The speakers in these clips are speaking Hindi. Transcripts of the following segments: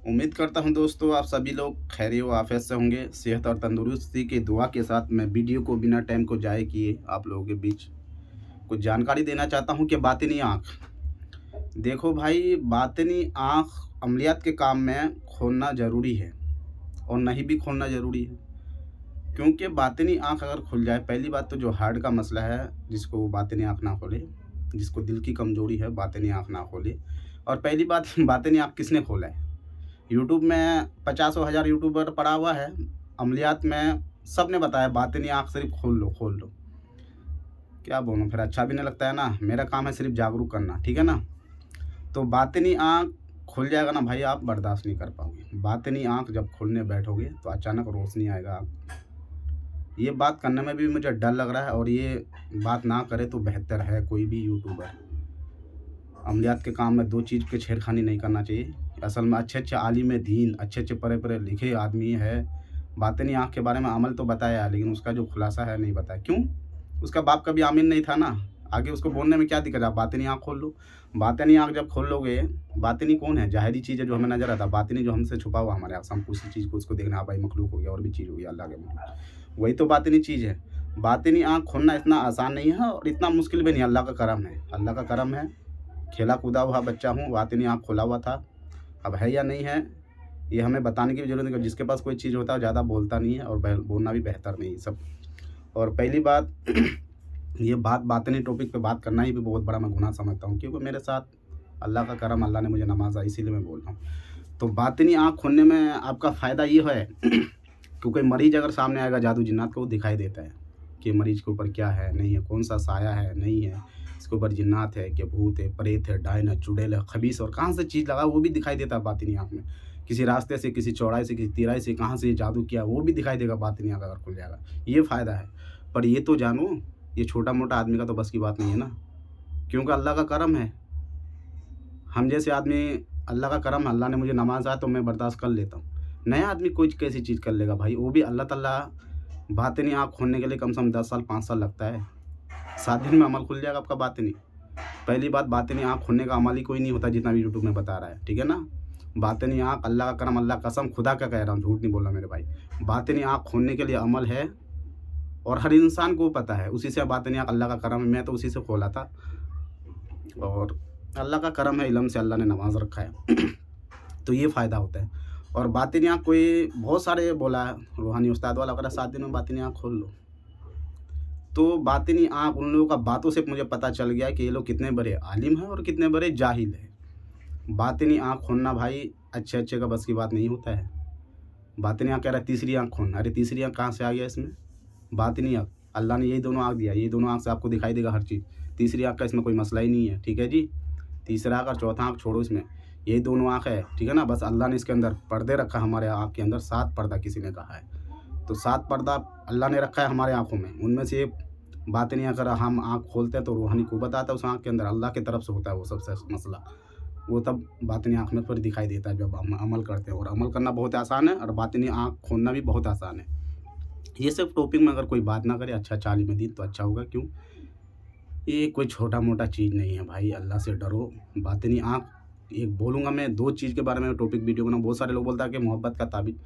उम्मीद करता हूँ दोस्तों आप सभी लोग खैरियत व आफियत से होंगे। सेहत और तंदुरुस्ती की दुआ के साथ मैं वीडियो को बिना टाइम को ज़ाय किए आप लोगों के बीच कुछ जानकारी देना चाहता हूँ कि बातिनी आँख। देखो भाई, बातिनी आँख अमलियात के काम में खोलना ज़रूरी है और नहीं भी खोलना ज़रूरी है। क्योंकि बातिनी आँख अगर खुल जाए, पहली बात तो जो हार्ट का मसला है जिसको बातिनी आँख ना खोले, जिसको दिल की कमज़ोरी है बातिनी आँख ना खोले। और पहली बात बातिनी आँख किसने खोला है? यूट्यूब में पचासों हज़ार यूट्यूबर पड़ा हुआ है। अमलियात में सब ने बताया बातिनी आँख सिर्फ़ खोल लो, खोल लो। क्या बोलूँ फिर, अच्छा भी नहीं लगता है ना। मेरा काम है सिर्फ़ जागरूक करना, ठीक है ना। तो बातिनी आँख खुल जाएगा ना भाई, आप बर्दाश्त नहीं कर पाओगे। बातिनी आँख जब खोलने बैठोगे तो अचानक रोशनी आएगा। ये बात करने में भी मुझे डर लग रहा है और ये बात ना करे तो बेहतर है कोई भी यूट्यूबर। अमलियात के काम में 2 चीज़ की छेड़खानी नहीं करना चाहिए। असल में अच्छे-अच्छे आलिम दीन, अच्छे-अच्छे पढ़े-पढ़े लिखे आदमी है, बातिनी आँख के बारे में अमल तो बताया है, लेकिन उसका जो खुलासा है नहीं बताया। क्यों? उसका बाप कभी आमीन नहीं था ना, आगे उसको बोलने में क्या दिक्कत है? आप बातिनी आँख खोल लो। बातिनी आँख जब खोल लोगे, बातिनी कौन है? ज़ाहिरी चीज़ है जो हमें नज़र आता है, बातिनी जो हमसे छुपा हुआ हमारे आँख, हम किसी चीज़ को उसको देखना, हाँ भाई मखलूक हो गया और भी चीज़ हो गई अल्लाह के मखलूक, वही तो बातिनी चीज़ है। बातिनी आँख खोलना इतना आसान नहीं है और इतना मुश्किल भी नहीं है, अल्लाह का करम है, अल्लाह का करम है। खेला कूदा हुआ बच्चा हूँ, बातिनी आँख खोला हुआ था। अब है या नहीं है, ये हमें बताने की भी ज़रूरत नहीं, जिसके पास कोई चीज़ होता है ज़्यादा बोलता नहीं है और बोलना भी बेहतर नहीं है सब। और पहली बात ये बातिनी टॉपिक पे बात करना ही भी बहुत बड़ा मैं गुनाह समझता हूँ, क्योंकि मेरे साथ अल्लाह का करम, अल्लाह ने मुझे नवाज़ा, इसीलिए मैं बोल रहा हूँ। तो बातिनी आँख खोलने में आपका फ़ायदा ये है कि कोई मरीज़ अगर सामने आएगा जादू जिन्नात को, वो दिखाई देता है कि मरीज़ के ऊपर क्या है, नहीं है, कौन-सा साया है, नहीं है, इसके ऊपर जिन्नात है कि भूत है, प्रेत है, डायन है, चुड़ैल है, खबीस और कहाँ से चीज़ लगा वो भी दिखाई देता है बातिनी आँख में। किसी रास्ते से, किसी चौड़ाई से, किसी तिराई से कहाँ से ये जादू किया वो भी दिखाई देगा बातिनी आँख अगर खुल जाएगा। ये फ़ायदा है। पर ये तो जानो, ये छोटा-मोटा आदमी का तो बस की बात नहीं है ना, क्योंकि अल्लाह का करम है। हम जैसे आदमी, अल्लाह का करम, अल्लाह ने मुझे नवाज़ा तो मैं बर्दाश्त कर लेता हूँ। नया आदमी कोई कैसी चीज़ कर लेगा भाई, वो भी अल्लाह ताला बातिनी आँख खोलने के लिए कम से कम 10 साल 5 साल लगता है। 7 दिन में अमल खुल जाएगा आपका बातिनी। पहली बात, बातिनी आँख खोलने का अमल ही कोई नहीं होता जितना भी यूट्यूब में बता रहा है, ठीक है ना। बातिनी आँख अल्लाह का करम, अल्लाह कसम खुदा का कह रहा हूँ, झूठ नहीं बोल रहा मेरे भाई। बातिनी आँख खोलने के लिए अमल है और हर इंसान को पता है, उसी से बातिनी आँख, अल्लाह का करम है, मैं तो उसी से खोला था और अल्लाह का करम है, इल्म से अल्लाह ने नवाज़ रखा है। तो ये फ़ायदा होता है। और बातिनी आँख कोई बहुत सारे बोला है, रूहानी उस्ताद वाला कह रहा 7 दिन में बातिनी आँख खोल लो। तो बातिनी आँख उन लोगों का बातों से मुझे पता चल गया कि ये लोग कितने बड़े आलिम हैं और कितने बड़े जाहिल हैं। बातिनी आँख खोलना भाई अच्छे-अच्छे का बस की बात नहीं होता है। बातिनी आँख कह रहा है तीसरी आँख खोलना, अरे तीसरी आँख कहाँ से आ गया इसमें? बातिनी आँख, अल्लाह ने यही दोनों आँख दिया, यही दोनों आँख से आपको दिखाई देगा हर चीज़। तीसरी आँख का इसमें कोई मसला ही नहीं है, ठीक है जी। तीसरा आँख और चौथा आँख छोड़ो इसमें, यही दोनों आँख है, ठीक है ना। बस अल्लाह ने इसके अंदर पर्दे रखा है, हमारे आँख के अंदर 7 पर्दा किसी ने कहा है। तो 7 पर्दा अल्लाह ने रखा है हमारे आँखों में, उनमें से एक बातिनी अगर हम आँख खोलते हैं तो रूहानी क़ुव्वत आता है उस आँख के अंदर, अल्लाह की तरफ से होता है वो सबसे मसला। वो तब बातिनी आँख में फिर दिखाई देता है जब हम अमल करते हैं, और अमल करना बहुत आसान है और बातिनी आँख खोलना भी बहुत आसान है। ये सब टॉपिक में अगर कोई बात ना करे अच्छा आलिम दीन तो अच्छा होगा। क्यों? ये कोई छोटा-मोटा चीज़ नहीं है भाई, अल्लाह से डरो। बातिनी आँख, एक बोलूँगा मैं 2 चीज़ के बारे में टॉपिक वीडियो बनाऊँ। बहुत सारे लोग बोलता है कि मोहब्बत का ताबीज़,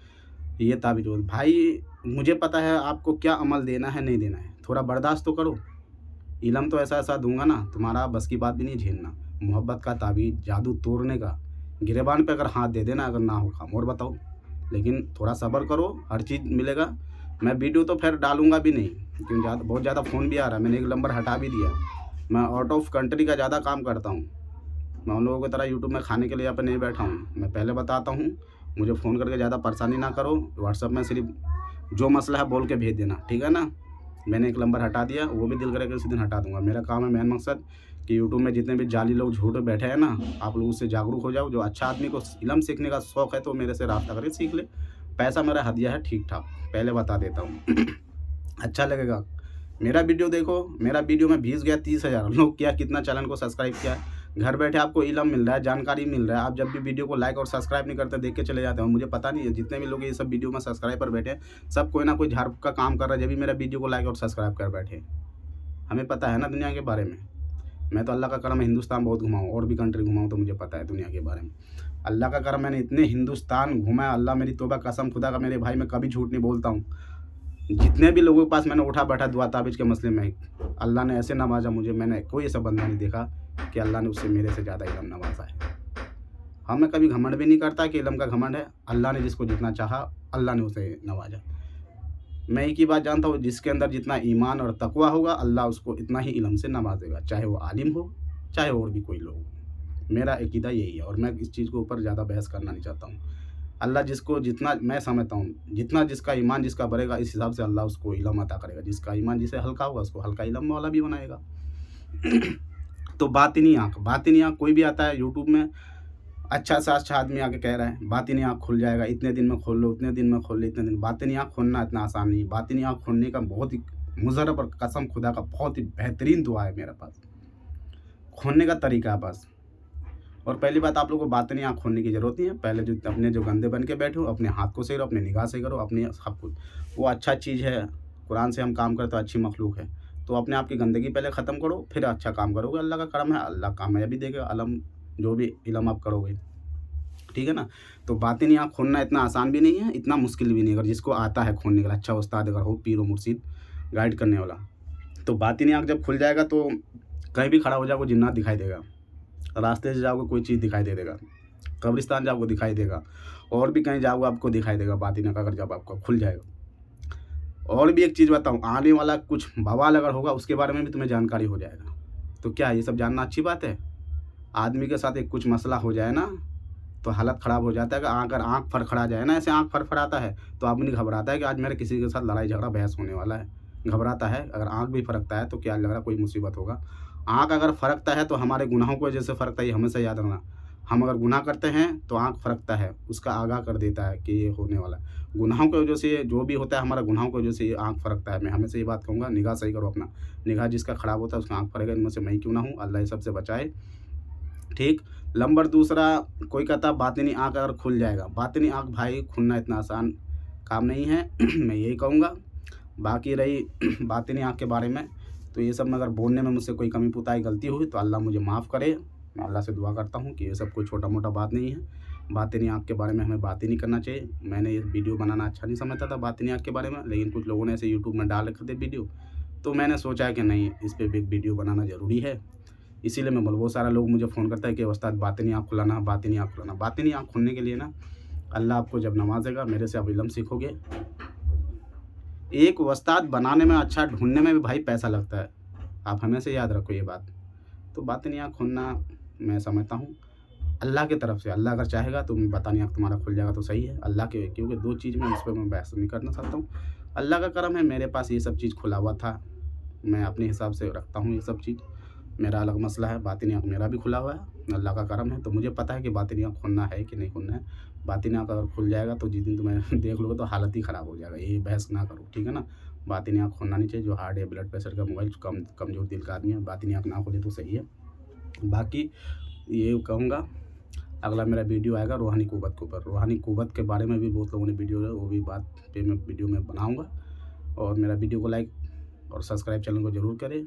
ये ताबीज़ हो भाई, मुझे पता है आपको क्या अमल देना है, नहीं देना है, थोड़ा बर्दाश्त तो करो। इल्म तो ऐसा-ऐसा दूँगा ना, तुम्हारा बस की बात भी नहीं झेलना। मोहब्बत का ताबीज़, जादू तोड़ने का, गिरेबान पे अगर हाथ दे देना, अगर ना हो काम, और बताओ। लेकिन थोड़ा सब्र करो, हर चीज़ मिलेगा। मैं वीडियो तो ख़ैर डालूँगा भी नहीं, क्योंकि बहुत ज़्यादा फ़ोन भी आ रहा है, मैंने 1 नंबर हटा भी दिया। मैं आउट ऑफ कंट्री का ज़्यादा काम करता हूँ। मैं उन लोगों की तरह यूट्यूब में खाने के लिए यहाँ पे नहीं बैठा हूँ। मैं पहले बताता हूँ, मुझे फ़ोन करके ज़्यादा परेशानी ना करो। व्हाट्सएप में सिर्फ़ जो मसला है बोल के भेज देना, ठीक है ना। मैंने 1 नंबर हटा दिया, वो भी दिल करेगा उसी दिन हटा दूँगा। मेरा काम है, मेन मकसद कि यूट्यूब में जितने भी जाली लोग झूठे बैठे हैं ना, आप लोग उससे जागरूक हो जाओ। जो अच्छा आदमी को इल्म सीखने का शौक़ है तो मेरे से राब्ता करके सीख ले। पैसा मेरा हदिया है ठीक-ठाक, पहले बता देता हूँ। अच्छा लगेगा। मेरा वीडियो देखो, मेरा वीडियो में व्यूज़ गया 30,000, लोग क्या कितना चैनल को सब्सक्राइब किया। घर बैठे आपको इल्म मिल रहा है, जानकारी मिल रहा है। आप जब भी वीडियो को लाइक और सब्सक्राइब नहीं करते, देख के चले जाते हो। मुझे पता नहीं है जितने भी लोग ये सब वीडियो में सब्सक्राइबर बैठे हैं, सब कोई ना कोई झाड़ का काम कर रहा है, जब भी मेरा वीडियो को लाइक और सब्सक्राइब कर बैठे। हमें पता है ना दुनिया के बारे में। मैं तो अल्लाह का करम है हिंदुस्तान बहुत घुमा हूँ और भी कंट्री घुमा हूँ, तो मुझे पता है दुनिया के बारे में। अल्लाह का करम, मैंने इतने हिंदुस्तान घूमा है, अल्लाह मेरी तौबा कसम खुदा का मेरे भाई, मैं कभी झूठ नहीं बोलता हूँ। जितने भी लोगों के पास मैंने उठा बैठा दुआ ताबीज़ के मसले में, अल्लाह ने ऐसे नवाजा मुझे, मैंने कोई ऐसा बंदा नहीं देखा कि अल्लाह ने उससे मेरे से ज़्यादा इल्म नवाजा है। हाँ, मैं कभी घमंड भी नहीं करता कि इल्म का घमंड है, अल्लाह ने जिसको जितना चाहा अल्लाह ने उसे नवाजा। मैं एक ही बात जानता हूँ, जिसके अंदर जितना ईमान और तकवा होगा अल्लाह उसको इतना ही इल्म से नवाजेगा, चाहे वो आलिम हो, चाहे और भी कोई लोग हो। मेरा अकीदा यही है और मैं इस चीज़ के ऊपर ज़्यादा बहस करना नहीं चाहता हूँ। अल्लाह जिसको जितना, मैं समझता हूँ, जितना जिसका ईमान जिसका बढ़ेगा इस हिसाब से अल्लाह उसको इल्म अता करेगा। जिसका ईमान जिसे हल्का होगा उसको हल्का इल्म वाला भी बनाएगा। तो बातिनी आँख कोई भी आता है यूट्यूब में, अच्छा से अच्छा आदमी आके कह रहा है बातिनी आँख खुल जाएगा, इतने दिन में खोल लो, उतने दिन में खोल लो, इतने दिन। बातिनी आँख खोलना इतना आसान नहीं है। बातिनी आँख खोलने का बहुत ही मुजरब और कसम खुदा का बहुत ही बेहतरीन दुआ है मेरे पास, खोलने का तरीका है बस। और पहली बात, आप लोगों को बातिनी आँख खोलने की ज़रूरत नहीं है। पहले जो अपने जो गंदे बन के बैठे हो, अपने हाथ को सही करो, अपनी निगाह सही करो, अपनी सब कुछ, वो अच्छा चीज़ है। कुरान से हम काम करते तो अच्छी मखलूक है, तो अपने आप की गंदगी पहले ख़त्म करो, फिर अच्छा काम करोगे। अल्लाह का करम है, अल्लाह कामयाबी देगा। जो भी इल्म आप करोगे, ठीक है ना। तो बातिनी आँख खोलना इतना आसान भी नहीं है, इतना मुश्किल भी नहीं। अगर जिसको आता है खोलने का, अच्छा उस्ताद अगर हो, पीर व मुर्शिद गाइड करने वाला, तो बातिनी आँख जब खुल जाएगा तो कहीं भी खड़ा हो जाओगे जिन्नात दिखाई देगा, रास्ते से जाओगे कोई चीज़ दिखाई दे देगा, कब्रिस्तान जाओगे दिखाई देगा, और भी कहीं जाओगे आपको दिखाई देगा बातिनी आँख अगर जब आपका खुल जाएगा। और भी एक चीज़ बताऊँ, आने वाला कुछ बवाल अगर होगा उसके बारे में भी तुम्हें जानकारी हो जाएगा। तो क्या ये सब जानना अच्छी बात है? आदमी के साथ एक कुछ मसला हो जाए ना तो हालत ख़राब हो जाता है। अगर आँख फड़फड़ा जाए ना, ऐसे आँख फड़फड़ाता है तो आदमी घबराता है कि आज मेरे किसी के साथ लड़ाई झगड़ा बहस होने वाला है, घबराता है। अगर आँख भी फड़कता है तो क्या लग रहा है कोई मुसीबत होगा। आँख अगर फड़कता है तो हमारे गुनाहों को जैसे फड़कता है, ये हमेशा याद रखना। हम अगर गुनाह करते हैं तो आँख फड़कता है, उसका आगाह कर देता है कि ये होने वाला है। गुनाहों की वजह से जो भी होता है, हमारा गुनाहों की वजह से ये आँख फड़कता है। मैं हमेशा ये बात कहूँगा, निगाह सही करो अपना। निगाह जिसका ख़राब होता है उसका आँख फड़ेगा, इनमें से मैं क्यों ना हूँ। अल्लाह ये सबसे बचाए, ठीक। नंबर दूसरा, कोई कहता बातिनी आँख अगर खुल जाएगा, बातिनी आँख भाई खुलना इतना आसान काम नहीं है। मैं यही कहूँगा। बाकी रही बातिनी आँख के बारे में, तो ये सब में अगर बोलने में मुझसे कोई कमी पुताई गलती हुई तो अल्लाह मुझे माफ़ करे। मैं अल्लाह से दुआ करता हूँ कि ये सब कोई छोटा मोटा बात नहीं है। बातिनी आँख के बारे में हमें बात ही नहीं करना चाहिए। मैंने ये वीडियो बनाना अच्छा नहीं समझता था बातिनी आँख के बारे में, लेकिन कुछ लोगों ने ऐसे यूट्यूब में डाल रखे थे वीडियो, तो मैंने सोचा कि नहीं, इस पर भी एक वीडियो बनाना ज़रूरी है। इसीलिए मैं बहुत सारा लोग मुझे फ़ोन करता है कि उस्ताद बातिनी आँख खुलाना, बातिनी आँख खुलाना। बातिनी आँख खुलने के लिए ना, अल्लाह आपको जब नवाजेगा, मेरे से आप इल्म सीखोगे। एक उस्ताद बनाने में, अच्छा ढूंढने में भी भाई पैसा लगता है, आप हमेशा याद रखो ये बात। तो बातिनी आँख खुलना मैं समझता हूँ अल्लाह की तरफ से, अल्लाह अगर चाहेगा तो बातिनी आँख तुम्हारा खुल जाएगा तो सही है। अल्लाह के, क्योंकि दो चीज़ में, इस पर मैं बहस नहीं करना चाहता हूँ। अल्लाह का करम है, मेरे पास ये सब चीज़ खुला हुआ था, मैं अपने हिसाब से रखता हूँ ये सब चीज़। मेरा अलग मसला है, बातिनी आँख मेरा भी खुला हुआ है, अल्लाह का करम है। तो मुझे पता है कि बातिनी आँख खुलना है कि नहीं खुलना है। बातिनी आँख अगर खुल जाएगा तो जिस दिन तुम्हें देख लोगे तो हालत ही ख़राब हो जाएगा। ये बहस ना करो, ठीक है ना। बातिनी आँख खुलना नहीं चाहिए। जो हार्ट या ब्लड प्रेशर का, मोबाइल कमज़ोर दिल का आदमी है, बातिनी आँख ना खुले तो सही है। बाकी ये कहूँगा, अगला मेरा वीडियो आएगा रूहानी क़ुव्वत के ऊपर। रूहानी क़ुव्वत के बारे में भी बहुत लोगों ने वीडियो है, वो भी बात पे मैं वीडियो में बनाऊँगा। और मेरा वीडियो को लाइक और सब्सक्राइब चैनल को ज़रूर करें।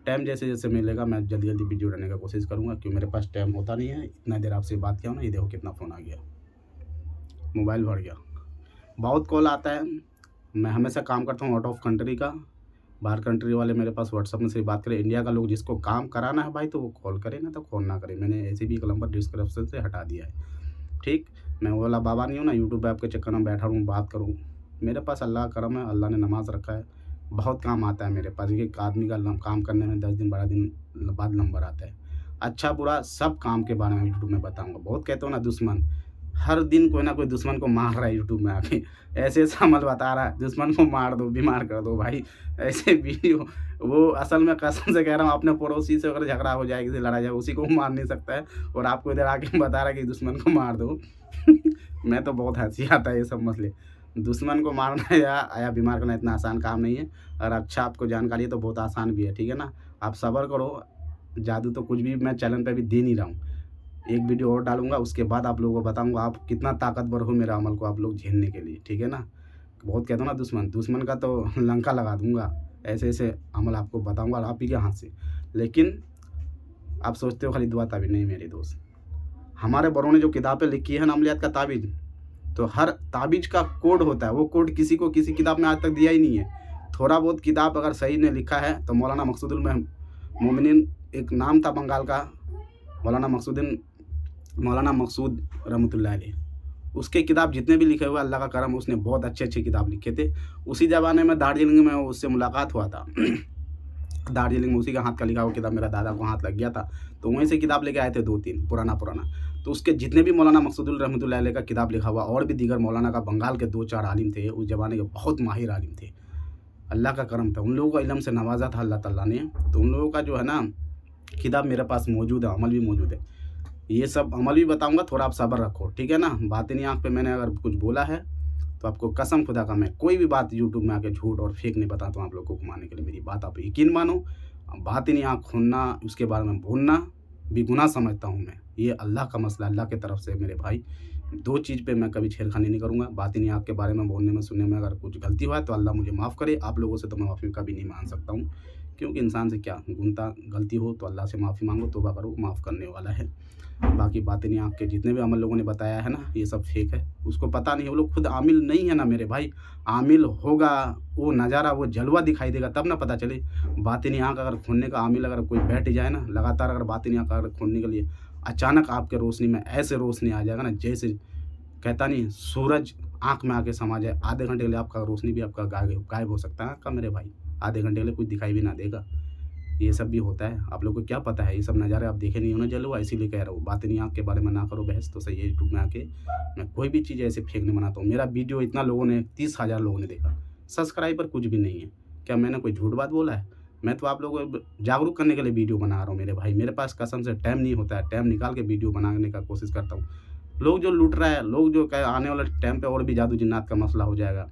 टाइम जैसे जैसे मिलेगा मैं जल्दी जल्दी वीडियो डालने का कोशिश करूँगा, क्योंकि मेरे पास टाइम होता नहीं है। इतना देर आपसे बात किया हूँ ना, ये देखो कितना फ़ोन आ गया, मोबाइल भर गया, बहुत कॉल आता है। मैं हमेशा काम करता हूँ आउट ऑफ कंट्री का, बाहर कंट्री वाले मेरे पास व्हाट्सअप में से बात करें। इंडिया का लोग जिसको काम कराना है भाई तो वो कॉल करे, ना तो कॉल ना करे। मैंने ऐसे भी एक नंबर डिस्क्रिप्शन से हटा दिया है, ठीक। मैं वो वाला बाबा नहीं हूँ ना यूट्यूब ऐप के चक्कर में बैठा हूँ बात करूँ। मेरे पास अल्लाह का करम है, अल्लाह ने नमाज़ रखा है, बहुत काम आता है मेरे पास। एक आदमी का काम करने में 10 दिन 12 दिन बाद नंबर आता है। अच्छा बुरा सब काम के बारे में यूट्यूब में बताऊँगा। बहुत कहते हो ना दुश्मन, हर दिन कोई ना कोई दुश्मन को मार रहा है यूट्यूब में आके, ऐसे ऐसा अमल बता रहा है, दुश्मन को मार दो, बीमार कर दो भाई, ऐसे वीडियो। वो असल में कसम से कह रहा हूँ, अपने पड़ोसी से अगर झगड़ा हो जाए, किसी लड़ाई जाए, उसी को मार नहीं सकता है, और आपको इधर आके बता रहा है कि दुश्मन को मार दो। मैं तो बहुत हँसी आता है ये सब मसले। दुश्मन को मारना या बीमार करना इतना आसान काम नहीं है। और अच्छा आपको जानकारी है तो बहुत आसान भी है, ठीक है ना। आप सब्र करो, जादू तो कुछ भी मैं चैनल पे भी दे नहीं रहा हूँ। एक वीडियो और डालूँगा, उसके बाद आप लोगों को बताऊँगा आप कितना ताकतवर हो मेरा अमल को आप लोग झेलने के लिए, ठीक है ना। बहुत कहते हो ना दुश्मन का तो लंका लगा दूँगा, ऐसे ऐसे अमल आपको बताऊँगा आप ही के हाथ से। लेकिन आप सोचते हो खाली दुआ ताबीज़, नहीं मेरे दोस्त, हमारे बड़ों ने जो किताबें लिखी है ना अमलियात का ताबीज़, तो हर ताबीज़ का कोड होता है, वो कोड किसी को किसी किताब में आज तक दिया ही नहीं है। थोड़ा बहुत किताब अगर सही ने लिखा है तो मौलाना मकसूदुल मोमिनीन एक नाम था बंगाल का, मौलाना मकसूद रहमतुल्लाह अलैह। उसके किताब जितने भी लिखे हुए अल्लाह का करम, उसने बहुत अच्छे किताब लिखे थे। उसी ज़माने में दार्जिलिंग में उससे मुलाकात हुआ था। दार्जिलिंग में उसी का हाथ का लिखा हुआ किताब मेरा दादा को हाथ लग गया था, तो वहीं से किताब लेके आए थे 2-3 पुराना। तो उसके जितने भी मौलाना मकसूदुल रहमतुल्लाह अलैह का किताब लिखा हुआ, और भी दीगर मौलाना का बंगाल के 2-4 आलिम थे, उस ज़माने के बहुत माहिर आलिम थे। अल्लाह का करम था, उन लोगों को इल्म से नवाजा था अल्लाह ताला ने। तो उन लोगों का जो है ना किताब मेरे पास मौजूद है, अमल भी मौजूद है। ये सब अमल भी बताऊँगा, थोड़ा आप सब्र रखो, ठीक है ना। बातिनी आँख पे मैंने अगर कुछ बोला है तो आपको कसम खुदा का मैं कोई भी बात यूट्यूब में आके झूठ और फेक नहीं बताता हूँ आप लोग को घुमाने के लिए। मेरी बात आप यकीन मानो। बातिनी आँख खोलना, उसके बारे में बोलना भी गुनाह समझता हूँ मैं। ये अल्लाह का मसला, अल्लाह की तरफ से मेरे भाई। 2 चीज़ पे मैं कभी छेड़खानी नहीं करूँगा। बातिनी आँख के बारे में बोलने में, सुनने में अगर कुछ गलती हुआ है तो अल्लाह मुझे माफ़ करे। आप लोगों से तो मैं माफ़ी कभी नहीं माँग सकता हूँ, क्योंकि इंसान से क्या गुनता गलती हो तो अल्लाह से माफ़ी माँगो, तौबा करो, माफ़ करने वाला है। बाकी बातिनी आँख के जितने भी अमल लोगों ने बताया है ना, ये सब फेक है। उसको पता नहीं है, वो लोग खुद आमिल नहीं है ना मेरे भाई। आमिल होगा, वो नज़ारा, वो जलवा दिखाई देगा तब ना पता चले। बातिनी आँख अगर खोलने का आमिल अगर कोई बैठ जाए ना, लगातार अगर बातिनी आँख अगर खोलने के लिए अचानक आपके रोशनी में ऐसे रोशनी आ जाएगा ना, जैसे कहता नहीं सूरज आँख में आके समा जाए, आधे घंटे के लिए आपका रोशनी भी आपका गायब हो सकता है आँख का मेरे भाई। आधे घंटे के लिए कुछ दिखाई भी ना देगा। ये सब भी होता है, आप लोगों को क्या पता है? ये सब नज़ारे आप देखे नहीं हो ना जलवा, इसीलिए कह रहा हूँ। बातिनी आँख के बारे में ना करो बहस तो सही है। यूट्यूब में आके मैं कोई भी चीज़ ऐसे फेक नहीं बनाता हूँ। मेरा वीडियो इतना लोगों ने 30,000 लोगों ने देखा, सब्सक्राइबर कुछ भी नहीं है। क्या मैंने कोई झूठ बात बोला है? मैं तो आप लोगों को जागरूक करने के लिए वीडियो बना रहा हूँ मेरे भाई। मेरे पास कसम से टाइम नहीं होता है, टाइम निकाल के वीडियो बनाने का कोशिश करता हूँ। लोग जो लूट रहा है, लोग जो कह आने वाले टाइम पे और भी जादू जिन्नात का मसला हो जाएगा,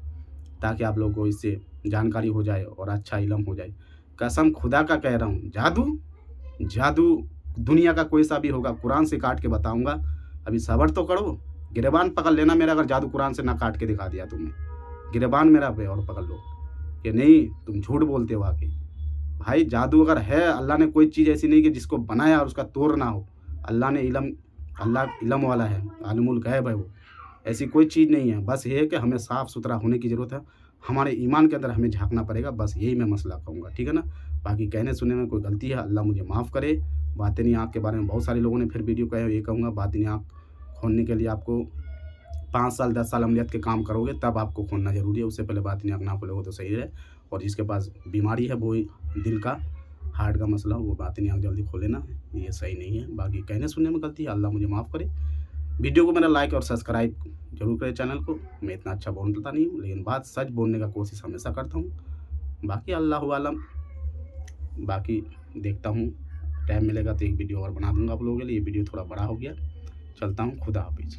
ताकि आप लोगों को इससे जानकारी हो जाए और अच्छा इल्म हो जाए। कसम खुदा का कह रहा हूँ, जादू दुनिया का कोई सा भी होगा, कुरान से काट के बताऊँगा। अभी सब्र तो करो, गिरबान पकड़ लेना मेरा, अगर जादू कुरान से ना काट के दिखा दिया तुमने। गिरबान मेरा पे और पकड़ लो कि नहीं तुम झूठ बोलते हो आके। भाई जादू अगर है, अल्लाह ने कोई चीज़ ऐसी नहीं कि जिसको बनाया और उसका तोड़ ना हो। अल्लाह ने अल्लाह इल्म वाला है, आलिमुल गैब है वो। ऐसी कोई चीज़ नहीं है, बस ये है कि हमें साफ़-सुथरा होने की ज़रूरत है। हमारे ईमान के अंदर हमें झाँकना पड़ेगा, बस यही मैं मसला कहूँगा, ठीक है ना? बाकी कहने सुनने में कोई गलती है, अल्लाह मुझे माफ़ करे। बातिनी आँख के बारे में बहुत सारे लोगों ने फिर वीडियो कहे, ये कहूँगा बातिनी आँख खोलने के लिए आपको 5 साल 10 साल अमलियत के काम करोगे तब आपको खोलना ज़रूरी है। उससे पहले बातिनी आँख ना खोलोगे तो सही है। और जिसके पास बीमारी है वो दिल का, हार्ट का मसला, वो बातिनी आँख जल्दी खोले ना, ये सही नहीं है। बाकी कहने सुनने में गलती है, अल्लाह मुझे माफ़ करे। वीडियो को मेरा लाइक और सब्सक्राइब जरूर करें चैनल को। मैं इतना अच्छा बोलता नहीं हूँ, लेकिन बात सच बोलने का कोशिश हमेशा करता हूँ। बाकी अल्लाह आलम, बाकी देखता हूँ, टाइम मिलेगा तो एक वीडियो और बना दूँगा आप लोगों के लिए। ये वीडियो थोड़ा बड़ा हो गया, चलता हूँ, खुदा हाफिज़।